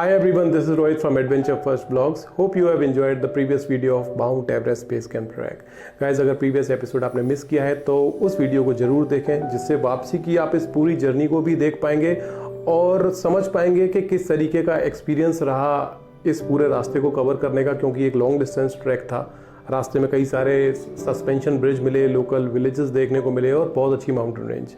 Hi everyone, this is Rohit from Adventure First Blogs. Hope you have enjoyed the previous video of Mount Everest Base Camp Trek. Guys, अगर previous episode आपने miss किया है तो उस video को जरूर देखें, जिससे वापसी की आप इस पूरी जर्नी को भी देख पाएंगे और समझ पाएंगे कि किस तरीके का एक्सपीरियंस रहा इस पूरे रास्ते को कवर करने का, क्योंकि एक लॉन्ग डिस्टेंस ट्रैक था। रास्ते में कई सारे सस्पेंशन ब्रिज मिले, लोकल विलेजेस देखने को मिले और बहुत अच्छी माउंटेन रेंज।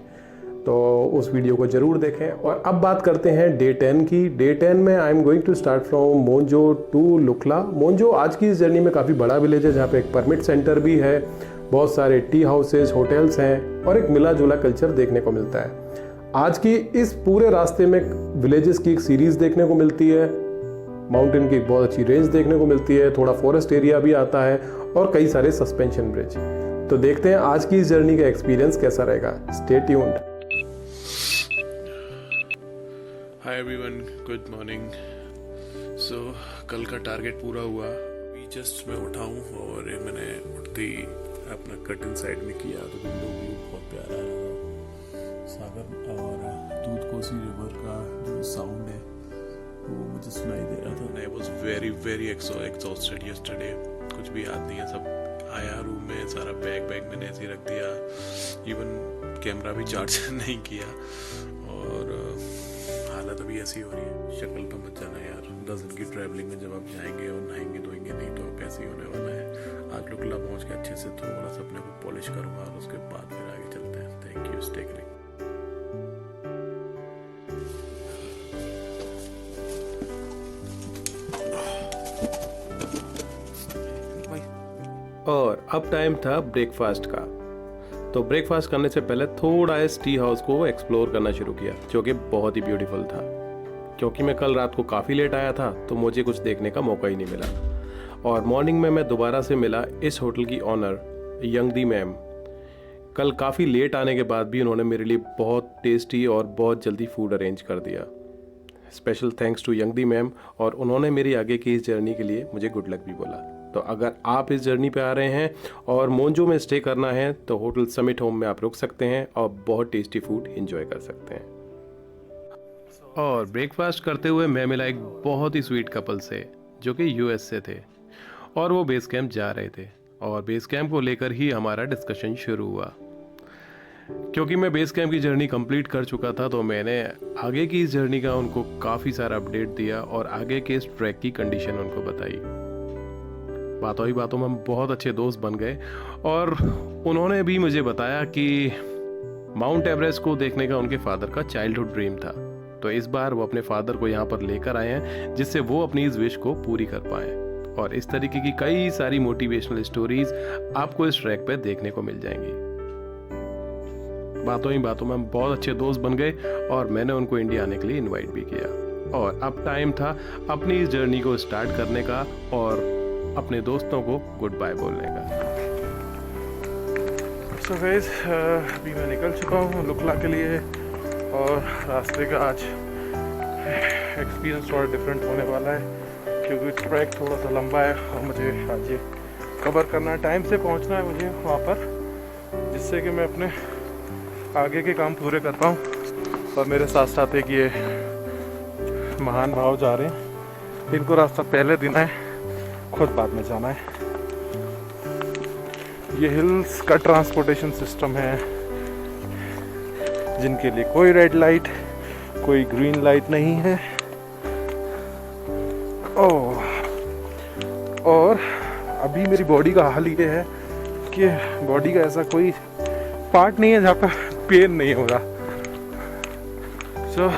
तो उस वीडियो को ज़रूर देखें। और अब बात करते हैं डे 10 की। डे 10 में I am going to start from Monjo to Lukla. Monjo आज की इस जर्नी में काफ़ी बड़ा विलेज है, जहाँ पे एक परमिट सेंटर भी है, बहुत सारे टी हाउसेज, होटल्स हैं और एक मिला जुला कल्चर देखने को मिलता है। आज की इस पूरे रास्ते में विलेजेस की एक सीरीज़ देखने को मिलती है, माउंटेन की एक बहुत अच्छी रेंज देखने को मिलती है, थोड़ा फॉरेस्ट एरिया भी आता है और कई सारे सस्पेंशन ब्रिज। तो देखते हैं आज की इस जर्नी का एक्सपीरियंस कैसा रहेगा। Stay tuned. Hi everyone, good morning. So कल का टारगेट पूरा हुआ। अभी जस्ट मैं उठा हूँ और मैंने उठते ही अपना कर्टन साइड में किया तो विंडो व्यू बहुत प्यारा रहा। सागर और दूध कोसी रिवर का जो साउंड है वो मुझे सुनाई दे रहा था। I was very exhausted yesterday. कुछ भी याद नहीं है, सब आया रूम में, सारा बैग मैंने ऐसे ही रख दिया, इवन कैमरा भी चार्ज नहीं किया और हालत अभी ऐसी हो रही है। शक्ल पे मत जाना यार, 10 दिन की ट्रैवलिंग में जब आप जाएंगे और नहाएंगे धोएंगे नहीं तो आप ऐसे ही होने वाला है। आज लुकला पहुंच के अच्छे से थोड़ा सा अपने को पॉलिश करूंगा और उसके बाद फिर आगे चलते हैं। थैंक यू, स्टे करें। और अब टाइम था ब्रेकफास्ट का। तो ब्रेकफास्ट करने से पहले थोड़ा इस टी हाउस को एक्सप्लोर करना शुरू किया, जो कि बहुत ही ब्यूटीफुल था। क्योंकि मैं कल रात को काफ़ी लेट आया था तो मुझे कुछ देखने का मौका ही नहीं मिला। और मॉर्निंग में मैं दोबारा से मिला इस होटल की ऑनर यंगदी मैम। कल काफ़ी लेट आने के बाद भी उन्होंने मेरे लिए बहुत टेस्टी और बहुत जल्दी फूड अरेंज कर दिया। स्पेशल थैंक्स टू यंगदी मैम, और उन्होंने मेरी आगे की इस जर्नी के लिए मुझे गुड लक भी बोला। तो अगर आप इस जर्नी पे आ रहे हैं और मोन्जो में स्टे करना है तो होटल समिट होम में आप रुक सकते हैं और बहुत टेस्टी फूड एंजॉय कर सकते हैं। और ब्रेकफास्ट करते हुए मैं मिला एक बहुत ही स्वीट कपल से, जो कि यूएस से थे और वो बेस कैंप जा रहे थे। और बेस कैंप को लेकर ही हमारा डिस्कशन शुरू हुआ। क्योंकि मैं बेस कैंप की जर्नी कंप्लीट कर चुका था तो मैंने आगे की इस जर्नी का उनको काफ़ी सारा अपडेट दिया और आगे के इस ट्रैक की कंडीशन उनको बताई। बातों ही बातों में हम बहुत अच्छे दोस्त बन गए और उन्होंने भी मुझे बताया कि माउंट एवरेस्ट को देखने का उनके फादर का चाइल्डहुड ड्रीम था। तो इस बार वो अपने फादर को यहाँ पर लेकर आए हैं, जिससे वो अपनी इस विश को पूरी कर पाएँ। और इस तरीके की कई सारी मोटिवेशनल स्टोरीज आपको इस ट्रैक पे देखने को मिल जाएंगी। बातों ही बातों में हम बहुत अच्छे दोस्त बन गए और मैंने उनको इंडिया आने के लिए इनवाइट भी किया। और अब टाइम था अपनी इस जर्नी को स्टार्ट करने का और अपने दोस्तों को गुड बाय बोलने का। सो गाइस, अभी मैं निकल चुका हूँ लुकला के लिए और रास्ते का आज एक्सपीरियंस थोड़ा डिफरेंट होने वाला है, क्योंकि ट्रैक थोड़ा सा लंबा है और मुझे आज ये कवर करना है। टाइम से पहुँचना है मुझे वहाँ पर, जिससे कि मैं अपने आगे के काम पूरे कर पाऊँ। और मेरे साथ साथ एक ये महान भाव जा रहे हैं, इनको रास्ता पहले दिन है, खुद बाद में जाना है। ये हिल्स का ट्रांसपोर्टेशन सिस्टम है, जिनके लिए कोई रेड लाइट, कोई ग्रीन लाइट नहीं है। और अभी मेरी बॉडी का हाल ये है कि बॉडी का ऐसा कोई पार्ट नहीं है जहाँ पर पेन नहीं होगा। सो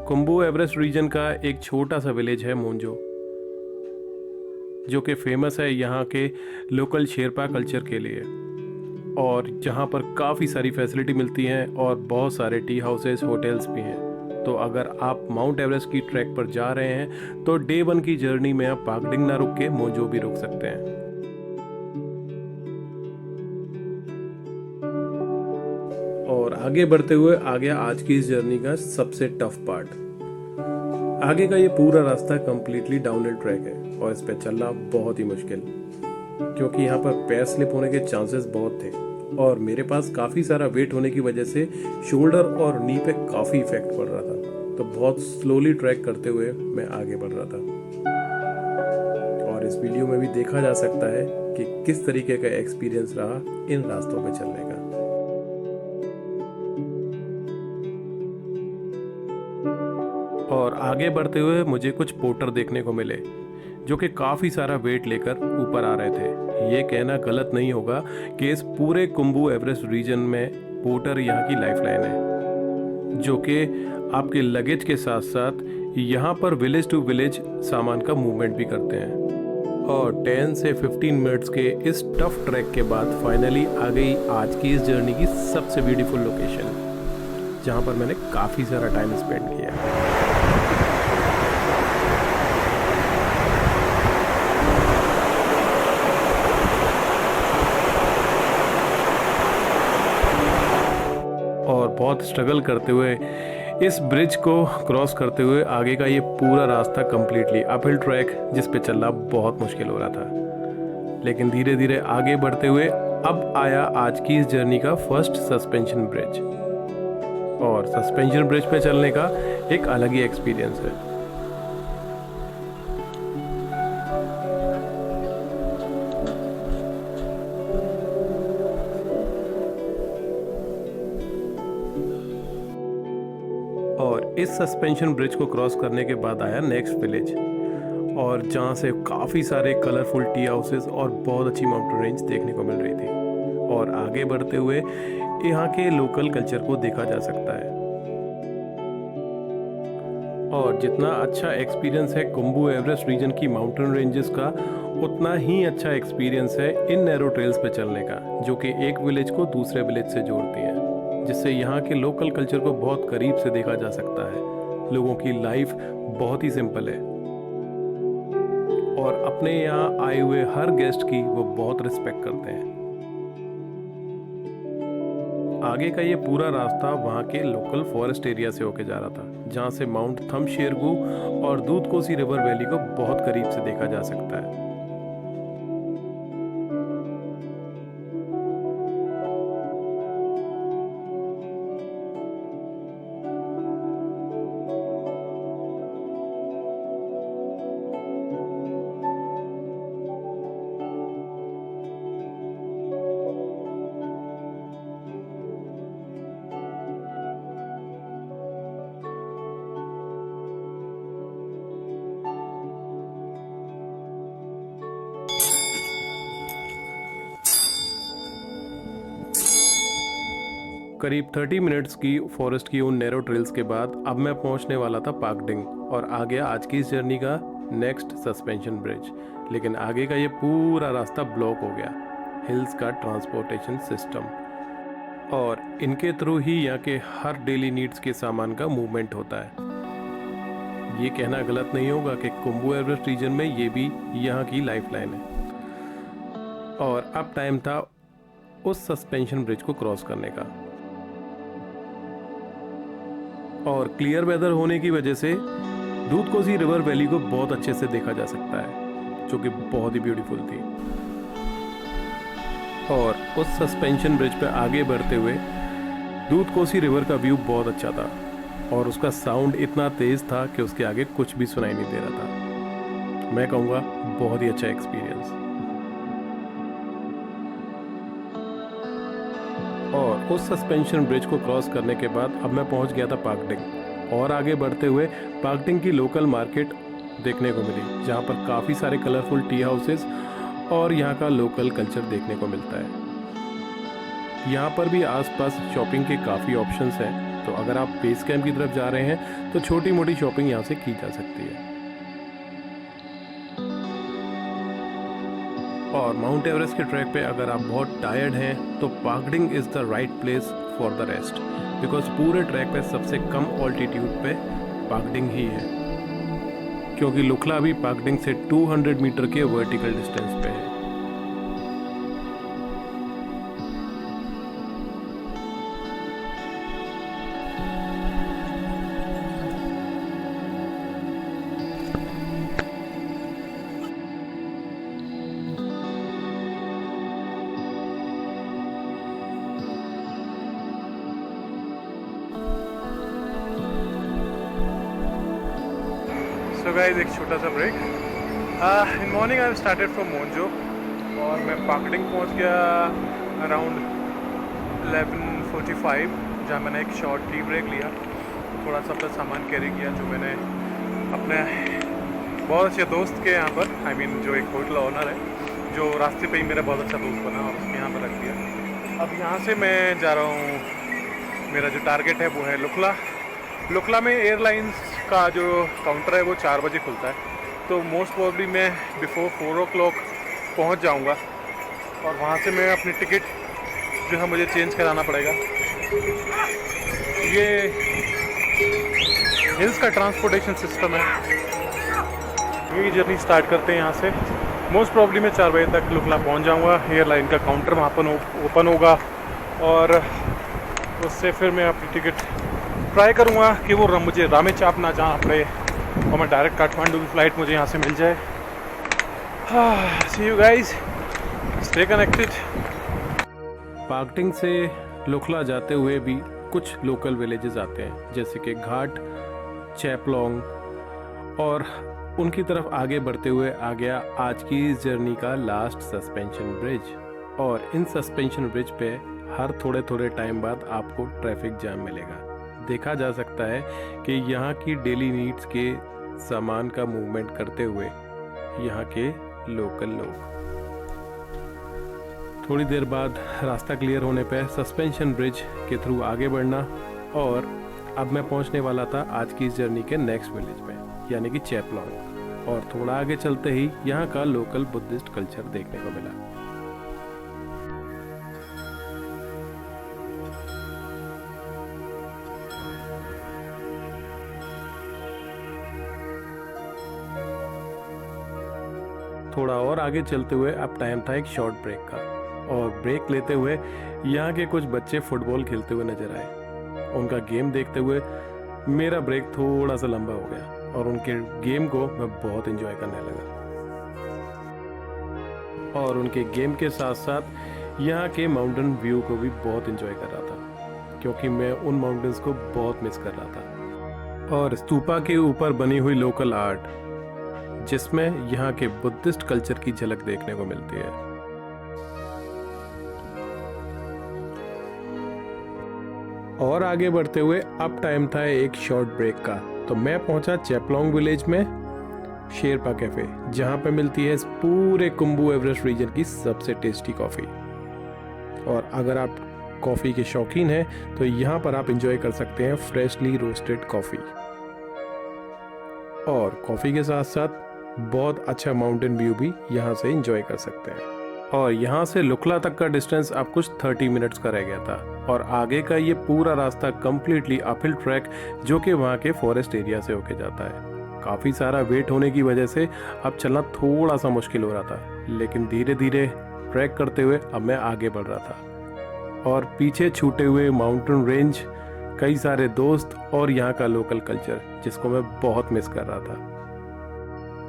कुंबू एवरेस्ट रीजन का एक छोटा सा विलेज है मोन्जो, जो कि फेमस है यहाँ के लोकल शेरपा कल्चर के लिए, और जहाँ पर काफ़ी सारी फैसिलिटी मिलती हैं और बहुत सारे टी हाउसेस, होटल्स भी हैं। तो अगर आप माउंट एवरेस्ट की ट्रैक पर जा रहे हैं तो डे 1 की जर्नी में आप पाकडिंग ना रुक के मोन्जो भी रुक सकते हैं। और आगे बढ़ते हुए आ गया आज की इस जर्नी का सबसे टफ पार्ट। आगे का ये पूरा रास्ता कंप्लीटली डाउनहिल ट्रैक है और इस पे चलना बहुत ही मुश्किल, क्योंकि यहाँ पर पैर स्लिप होने के चांसेस बहुत थे और मेरे पास काफ़ी सारा वेट होने की वजह से शोल्डर और नी पे काफ़ी इफेक्ट पड़ रहा था, तो बहुत स्लोली ट्रैक करते हुए मैं आगे बढ़ रहा था। और इस वीडियो में भी देखा जा सकता है कि किस तरीके का एक्सपीरियंस रहा इन रास्तों पे चलने का। और आगे बढ़ते हुए मुझे कुछ पोर्टर देखने को मिले जो कि काफ़ी सारा वेट लेकर ऊपर आ रहे थे। ये कहना गलत नहीं होगा कि इस पूरे कुंभू एवरेस्ट रीजन में पोर्टर यहाँ की लाइफलाइन है, जो कि आपके लगेज के साथ साथ यहाँ पर विलेज टू विलेज सामान का मूवमेंट भी करते हैं। और 10 से 15 मिनट्स के इस टफ ट्रैक के बाद फाइनली आ गई आज की इस जर्नी की सबसे ब्यूटीफुल लोकेशन, जहाँ पर मैंने काफ़ी सारा टाइम स्पेंड किया। और बहुत स्ट्रगल करते हुए इस ब्रिज को क्रॉस करते हुए आगे का ये पूरा रास्ता कम्प्लीटली अपहिल ट्रैक जिस पे चलना बहुत मुश्किल हो रहा था, लेकिन धीरे धीरे आगे बढ़ते हुए अब आया आज की इस जर्नी का फर्स्ट सस्पेंशन ब्रिज। और सस्पेंशन ब्रिज पे चलने का एक अलग ही एक्सपीरियंस है। और इस सस्पेंशन ब्रिज को क्रॉस करने के बाद आया नेक्स्ट विलेज, और जहाँ से काफ़ी सारे कलरफुल टी हाउसेस और बहुत अच्छी माउंटेन रेंज देखने को मिल रही थी। और आगे बढ़ते हुए यहाँ के लोकल कल्चर को देखा जा सकता है। और जितना अच्छा एक्सपीरियंस है कुंभू एवरेस्ट रीजन की माउंटेन रेंजेस का, उतना ही अच्छा एक्सपीरियंस है इन नैरो ट्रेल्स पे चलने का, जो कि एक विलेज को दूसरे विलेज से जोड़ती हैं, जिससे यहाँ के लोकल कल्चर को बहुत करीब से देखा जा सकता है। लोगों की लाइफ बहुत ही सिंपल है और अपने यहाँ आए हुए हर गेस्ट की वो बहुत रिस्पेक्ट करते हैं। आगे का ये पूरा रास्ता वहाँ के लोकल फॉरेस्ट एरिया से होके जा रहा था, जहाँ से माउंट थम्बशेरगु और दूध कोसी रिवर वैली को बहुत करीब से देखा जा सकता है। करीब 30 मिनट्स की फॉरेस्ट की उन नैरो ट्रेल्स के बाद अब मैं पहुंचने वाला था पाकडिंग, और आ गया आज की इस जर्नी का नेक्स्ट सस्पेंशन ब्रिज। लेकिन आगे का ये पूरा रास्ता ब्लॉक हो गया, हिल्स का ट्रांसपोर्टेशन सिस्टम, और इनके थ्रू ही यहाँ के हर डेली नीड्स के सामान का मूवमेंट होता है। ये कहना गलत नहीं होगा कि कुंभू एवरेस्ट रीजन में ये भी यहाँ की लाइफलाइन है। और अब टाइम था उस सस्पेंशन ब्रिज को क्रॉस करने का, और क्लियर वेदर होने की वजह से दूध कोसी रिवर वैली को बहुत अच्छे से देखा जा सकता है, जो कि बहुत ही ब्यूटीफुल थी। और उस सस्पेंशन ब्रिज पे आगे बढ़ते हुए दूध कोसी रिवर का व्यू बहुत अच्छा था, और उसका साउंड इतना तेज था कि उसके आगे कुछ भी सुनाई नहीं दे रहा था। मैं कहूँगा बहुत ही अच्छा एक्सपीरियंस। और उस सस्पेंशन ब्रिज को क्रॉस करने के बाद अब मैं पहुंच गया था पाकडिंग, और आगे बढ़ते हुए पाकडिंग की लोकल मार्केट देखने को मिली, जहां पर काफ़ी सारे कलरफुल टी हाउसेस और यहां का लोकल कल्चर देखने को मिलता है। यहां पर भी आसपास शॉपिंग के काफ़ी ऑप्शंस हैं, तो अगर आप बेस कैंप की तरफ जा रहे हैं तो छोटी मोटी शॉपिंग यहां से की जा सकती है। और माउंट एवरेस्ट के ट्रैक पे अगर आप बहुत टायर्ड हैं तो Phakding is the right place for the rest, because पूरे ट्रैक पे सबसे कम ऑल्टीट्यूड पे पाकडिंग ही है, क्योंकि लुखला भी पाकडिंग से 200 मीटर के वर्टिकल डिस्टेंस पे है। सो गाइस एक छोटा सा break. In morning I started from Monjo और मैं पाकडिंग पहुंच गया अराउंड 11:45, जहाँ मैंने एक शॉर्ट टी ब्रेक लिया। थोड़ा सा अपना सामान कैरी किया जो मैंने अपने बहुत अच्छे दोस्त के यहाँ पर जो एक होटल ओनर है, जो रास्ते पे ही मेरा बहुत अच्छा दोस्त बना और उसके यहाँ पर रख दिया। अब यहाँ से मैं जा रहा हूँ, मेरा जो टारगेट है वो है लुकला। लुकला में एयरलाइंस का जो काउंटर है वो 4 बजे खुलता है, तो मोस्ट प्रॉब्ली मैं बिफोर 4 o'clock पहुँच जाऊँगा और वहाँ से मैं अपनी टिकट जो है मुझे चेंज कराना पड़ेगा। ये हिल्स का ट्रांसपोर्टेशन सिस्टम है। ये जर्नी स्टार्ट करते हैं यहाँ से। मोस्ट प्रॉब्ली मैं 4 बजे तक लुकला पहुँच जाऊँगा। एयरलाइन का काउंटर वहाँ पर ओपन होगा और उससे फिर मैं अपनी टिकट ट्राई करूँगा कि वो मुझे रामेचाप ना जाना पड़े और मैं डायरेक्ट काठमांडू की फ़्लाइट मुझे यहाँ से मिल जाए। सी यू गाइस, स्टे कनेक्टेड। पाकडिंग से लुकला जाते हुए भी कुछ लोकल विलेजेस आते हैं, जैसे कि घाट, चेपलोंग, और उनकी तरफ आगे बढ़ते हुए आ गया आज की इस जर्नी का लास्ट सस्पेंशन ब्रिज। और इन सस्पेंशन ब्रिज पे हर थोड़े थोड़े टाइम बाद आपको ट्रैफिक जाम मिलेगा। देखा जा सकता है कि यहाँ की डेली नीड्स के सामान का मूवमेंट करते हुए यहाँ के लोकल लोग। थोड़ी देर बाद रास्ता क्लियर होने पे सस्पेंशन ब्रिज के थ्रू आगे बढ़ना, और अब मैं पहुँचने वाला था आज की इस जर्नी के नेक्स्ट विलेज में, यानी कि चेपलोंग। और थोड़ा आगे चलते ही यहाँ का लोकल बुद्धिस्ट कल्चर देखने को मिला। थोड़ा और आगे चलते हुए अब टाइम था एक शॉर्ट ब्रेक का, और ब्रेक लेते हुए यहाँ के कुछ बच्चे फुटबॉल खेलते हुए नजर आए। उनका गेम देखते हुए मेरा ब्रेक थोड़ा सा लंबा हो गया और उनके गेम को मैं बहुत एंजॉय करने लगा। और उनके गेम के साथ साथ यहाँ के माउंटेन व्यू को भी बहुत एंजॉय कर रहा था, क्योंकि मैं उन माउंटेन्स को बहुत मिस कर रहा था। और स्तूपा के ऊपर बनी हुई लोकल आर्ट, जिसमें यहाँ के बुद्धिस्ट कल्चर की झलक देखने को मिलती है। और आगे बढ़ते हुए अब टाइम था एक शॉर्ट ब्रेक का, तो मैं पहुंचा चेपलोंग विलेज में शेरपा कैफे, जहां पे मिलती है इस पूरे कुंभू एवरेस्ट रीजन की सबसे टेस्टी कॉफ़ी। और अगर आप कॉफ़ी के शौकीन हैं तो यहाँ पर आप इंजॉय कर सकते हैं फ्रेशली रोस्टेड कॉफ़ी, और कॉफ़ी के साथ साथ बहुत अच्छा माउंटेन व्यू भी यहाँ से एंजॉय कर सकते हैं। और यहाँ से लुकला तक का डिस्टेंस अब कुछ 30 मिनट्स का रह गया था, और आगे का ये पूरा रास्ता कम्प्लीटली अपहिल ट्रैक जो कि वहाँ के फॉरेस्ट एरिया से होके जाता है। काफ़ी सारा वेट होने की वजह से अब चलना थोड़ा सा मुश्किल हो रहा था, लेकिन धीरे धीरे ट्रैक करते हुए अब मैं आगे बढ़ रहा था। और पीछे छूटे हुए माउंटेन रेंज, कई सारे दोस्त और यहाँ का लोकल कल्चर, जिसको मैं बहुत मिस कर रहा था।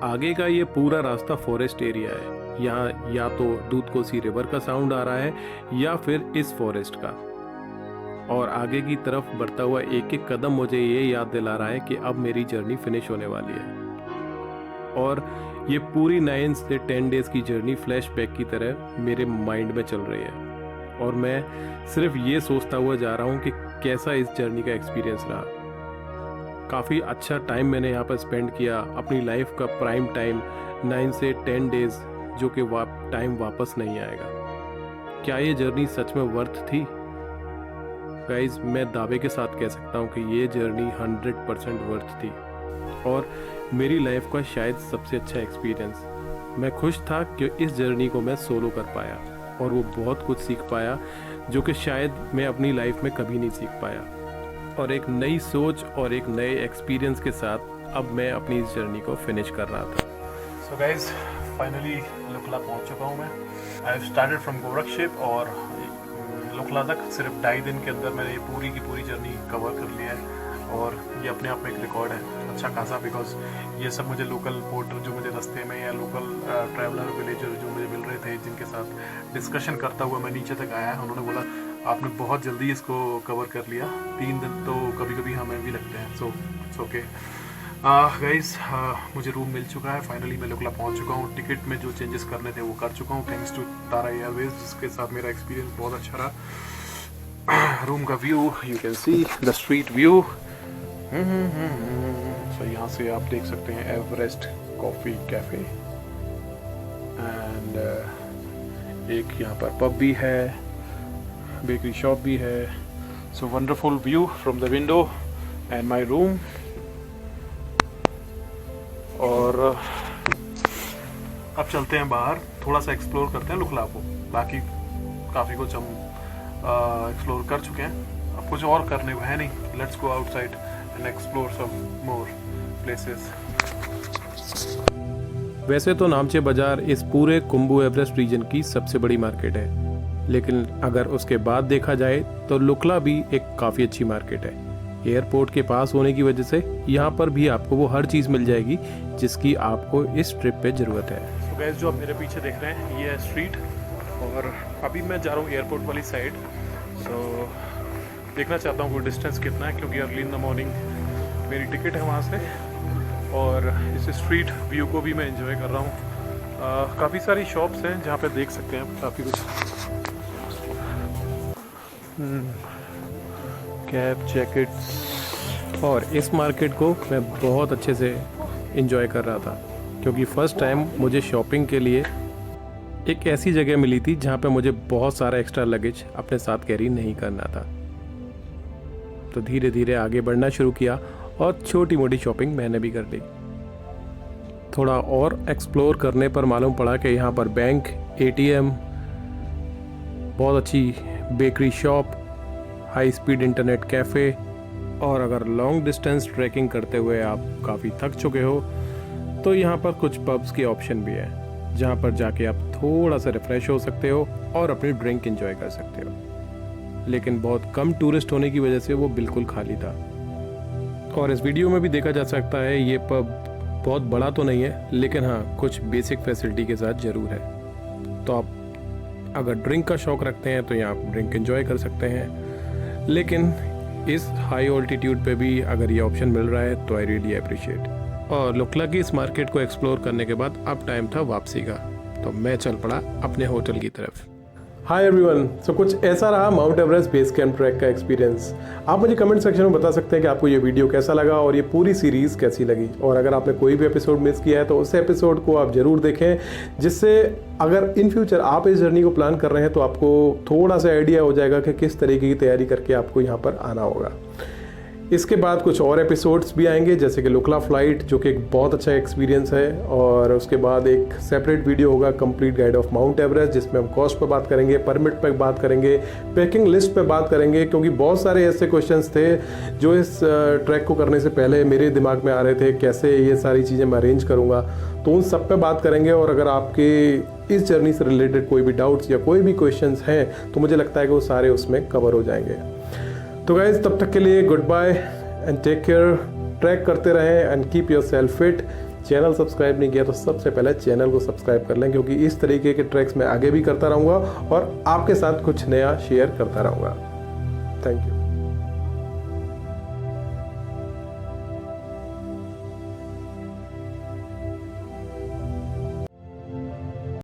आगे का ये पूरा रास्ता फॉरेस्ट एरिया है। यहाँ या तो दूध कोसी रिवर का साउंड आ रहा है या फिर इस फॉरेस्ट का। और आगे की तरफ बढ़ता हुआ एक एक कदम मुझे ये याद दिला रहा है कि अब मेरी जर्नी फिनिश होने वाली है। और ये पूरी 9 से 10 डेज की जर्नी फ्लैशबैक की तरह मेरे माइंड में चल रही है, और मैं सिर्फ ये सोचता हुआ जा रहा हूँ कि कैसा इस जर्नी का एक्सपीरियंस रहा। काफ़ी अच्छा टाइम मैंने यहाँ पर स्पेंड किया, अपनी लाइफ का प्राइम टाइम 9 से 10 डेज, जो कि टाइम वापस नहीं आएगा। क्या ये जर्नी सच में वर्थ थी? गाइज, मैं दावे के साथ कह सकता हूँ कि ये जर्नी 100% वर्थ थी, और मेरी लाइफ का शायद सबसे अच्छा एक्सपीरियंस। मैं खुश था कि इस जर्नी को मैं सोलो कर पाया, और वो बहुत कुछ सीख पाया जो कि शायद मैं अपनी लाइफ में कभी नहीं सीख पाया। और एक नई सोच और एक नए एक्सपीरियंस के साथ अब मैं अपनी इस जर्नी को फिनिश कर रहा था। सो गाइज, फाइनली लुकला पहुंच चुका हूं मैं। आई हैव स्टार्टेड फ्रॉम गोरखशिप, और लुकला तक सिर्फ 2.5 दिन के अंदर मैंने ये पूरी की पूरी जर्नी कवर कर लिया है। और ये अपने आप में एक रिकॉर्ड है अच्छा खासा, बिकॉज ये सब मुझे लोकल पोर्टर जो मुझे रास्ते में, या लोकल ट्रैवलर विलेजर जो मुझे मिल रहे थे, जिनके साथ डिस्कशन करता हुआ मैं नीचे तक आया, उन्होंने बोला आपने बहुत जल्दी इसको कवर कर लिया। 3 दिन तो कभी कभी हमें भी लगते हैं, सो इट्स ओके। गाइस मुझे रूम मिल चुका है। फाइनली मैं लुकला पहुंच चुका हूं। टिकट में जो चेंजेस करने थे वो कर चुका हूं थैंक्स टू तारा एयरवेज, जिसके साथ मेरा एक्सपीरियंस बहुत अच्छा रहा। रूम का view you can see the street view. So यहाँ से आप देख सकते हैं एवरेस्ट कॉफ़ी कैफ़े एंड एक यहाँ पर पब भी है, बेकरी शॉप भी है। So wonderful view from the window and my room. और अब चलते हैं बाहर, थोड़ा सा एक्सप्लोर करते हैं लुकला को। बाकी काफ़ी कुछ हम एक्सप्लोर कर चुके हैं, अब कुछ और करने को है नहीं। Let's go outside and explore some more places. वैसे तो नामचे बाज़ार इस पूरे कुंभू एवरेस्ट रीजन की सबसे बड़ी मार्केट है, लेकिन अगर उसके बाद देखा जाए तो लुकला भी एक काफ़ी अच्छी मार्केट है। एयरपोर्ट के पास होने की वजह से यहाँ पर भी आपको वो हर चीज़ मिल जाएगी जिसकी आपको इस ट्रिप पे ज़रूरत है। तो गैस जो आप मेरे पीछे देख रहे हैं ये है स्ट्रीट, और अभी मैं जा रहा हूँ एयरपोर्ट वाली साइड। सो देखना चाहता हूँ वो डिस्टेंस कितना है, क्योंकि अर्ली इन द मॉर्निंग मेरी टिकट है वहाँ से। और इस स्ट्रीट व्यू को भी मैं एंजॉय कर रहा हूँ। काफ़ी सारी शॉप्स हैं जहाँ पे देख सकते हैं काफ़ी कुछ कैप, जैकेट्स। और इस मार्केट को मैं बहुत अच्छे से एंजॉय कर रहा था, क्योंकि फ़र्स्ट टाइम मुझे शॉपिंग के लिए एक ऐसी जगह मिली थी जहाँ पे मुझे बहुत सारा एक्स्ट्रा लगेज अपने साथ कैरी नहीं करना था। तो धीरे धीरे आगे बढ़ना शुरू किया और छोटी मोटी शॉपिंग मैंने भी कर ली। थोड़ा और एक्सप्लोर करने पर मालूम पड़ा कि यहाँ पर बैंक, ATM, बहुत अच्छी bakery shop, high speed internet cafe, और अगर लॉन्ग डिस्टेंस ट्रैकिंग करते हुए आप काफ़ी थक चुके हो तो यहाँ पर कुछ पब्स की ऑप्शन भी है, जहाँ पर जाके आप थोड़ा सा रिफ़्रेश हो सकते हो और अपनी ड्रिंक एंजॉय कर सकते हो। लेकिन बहुत कम टूरिस्ट होने की वजह से वो बिल्कुल खाली था। और इस वीडियो में भी देखा जा सकता है ये पब बहुत बड़ा तो नहीं है, लेकिन हाँ कुछ बेसिक फैसिलिटी के साथ ज़रूर है। तो आप अगर ड्रिंक का शौक़ रखते हैं तो यहाँ आप ड्रिंक एंजॉय कर सकते हैं, लेकिन इस हाई ऑल्टीट्यूड पे भी अगर ये ऑप्शन मिल रहा है तो आई रियली अप्रिशिएट। और लुकला की इस मार्केट को एक्सप्लोर करने के बाद अब टाइम था वापसी का, तो मैं चल पड़ा अपने होटल की तरफ। हाय एवरीवन, सो कुछ ऐसा रहा mount Everest base camp track का एक्सपीरियंस। आप मुझे कमेंट सेक्शन में बता सकते हैं कि आपको ये वीडियो कैसा लगा और ये पूरी सीरीज़ कैसी लगी। और अगर आपने कोई भी एपिसोड मिस किया है तो उस एपिसोड को आप ज़रूर देखें, जिससे अगर इन फ्यूचर आप इस जर्नी को प्लान कर रहे हैं तो आपको थोड़ा सा आइडिया हो जाएगा कि किस तरीके की तैयारी करके आपको यहाँ पर आना होगा। इसके बाद कुछ और एपिसोड्स भी आएंगे, जैसे कि लुकला फ्लाइट, जो कि एक बहुत अच्छा एक्सपीरियंस है। और उसके बाद एक सेपरेट वीडियो होगा complete guide of mount Everest, जिसमें हम कॉस्ट पर बात करेंगे, परमिट पर बात करेंगे, पैकिंग लिस्ट पर बात करेंगे, क्योंकि बहुत सारे ऐसे क्वेश्चंस थे जो इस ट्रैक को करने से पहले मेरे दिमाग में आ रहे थे, कैसे ये सारी चीज़ें मैं अरेंज करूँगा। तो उन सब पे बात करेंगे। और अगर आपके इस जर्नी से रिलेटेड कोई भी डाउट्स या कोई भी क्वेश्चंस हैं तो मुझे लगता है कि वो सारे उसमें कवर हो जाएंगे। तो गाइज तब तक के लिए goodbye and take care. Track करते रहें and keep yourself fit. Channel subscribe नहीं किया तो सबसे पहले चैनल को सब्सक्राइब कर लें, क्योंकि इस तरीके के ट्रैक्स मैं आगे भी करता रहूँगा और आपके साथ कुछ नया शेयर करता रहूँगा। Thank you.